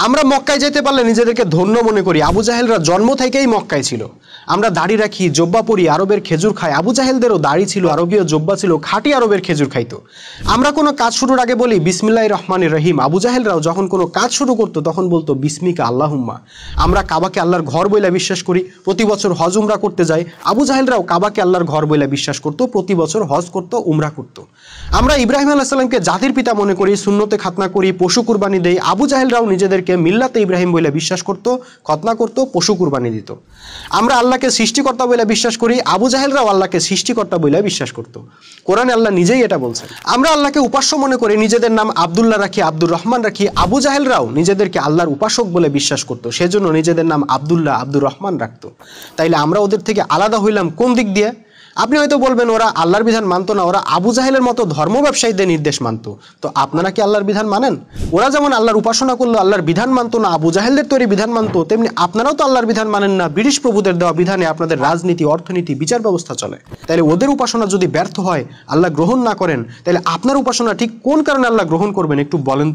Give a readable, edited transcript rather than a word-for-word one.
আমরা মক্কায় যেতে পারলে নিজেদেরকে ধন্য মনে করি। আবু জাহেলরা জন্ম থেকেই মক্কায় ছিল। আমরা দাড়ি রাখি, জব্বা পরি, আরবের খেজুর খাই। আবু জাহেলদেরও দাড়ি ছিল, আরবীয় জব্বা ছিল, খাঁটি আরবের খেজুর খাইতো। আমরা কোনো কাজ শুরুর আগে বলি বিসমিল্লাহির রহমানির রহিম। আবু জাহেলরাও যখন কোনো কাজ শুরু করতো তখন বলতো বিসমিকা আল্লাহুম্মা। আমরা কাবাকে আল্লাহর ঘর বইলা বিশ্বাস করি, প্রতি বছর হজ উমরা করতে যাই। আবু জাহেলরাও কাবাকে আল্লাহর ঘর বইলা বিশ্বাস করতো, প্রতি বছর হজ করতো, উমরা করতো। আমরা ইব্রাহিম আলাইহিস সালামকে জাতির পিতা মনে করি, সুন্নতে খাতনা করি, পশু কুরবানি দেই। আবু জাহেলরাও নিজেদেরকে মিল্লাতে ইব্রাহিম বলে বিশ্বাস করতো, খতনা করতো, পশু কুরবানি দিত। আমরা আল্লাহকে সৃষ্টিকর্তা বলে বিশ্বাস করি, আবু জাহেলরাও আল্লাহকে সৃষ্টিকর্তা বলে বিশ্বাস করতো। কোরআনে আল্লাহ নিজেই এটা বলছেন। আমরা আল্লাহকে উপাস্য মনে করি, নিজেদের নাম আব্দুল্লাহ রাখি, আব্দুর রহমান রাখি। আবু জাহেলরাও নিজেদেরকে আল্লাহর উপাসক বলে বিশ্বাস করতো, সেজন্য নিজেদের নাম আব্দুল্লাহ, আব্দুর রহমান রাখতো। তাইলে আমরা ওদের থেকে আলাদা হইলাম কোন দিক দিয়ে? আপনি হয়তো বলবেন ওরা আল্লাহর বিধান মানতো না, ওরা আবু জাহেলের মতো ধর্ম ব্যবসায়ীদের নির্দেশ মানতো। তো আপনারা কি আল্লাহর বিধান মানেন? ওরা যেমন আল্লাহর উপাসনা করলো, আল্লাহর বিধান মানতো না, আবু জাহেলদের তৈরি বিধান মানতো, তেমনি আপনারাও তো আল্লাহর বিধান মানেন না। ব্রিটিশ প্রভুদের দেওয়া বিধানে আপনাদের রাজনীতি, অর্থনীতি, বিচার ব্যবস্থা চলে। তাহলে ওদের উপাসনা যদি ব্যর্থ হয়, আল্লাহ গ্রহণ না করেন, তাহলে আপনার উপাসনা ঠিক কোন কারণে আল্লাহ গ্রহণ করবেন একটু বলেন।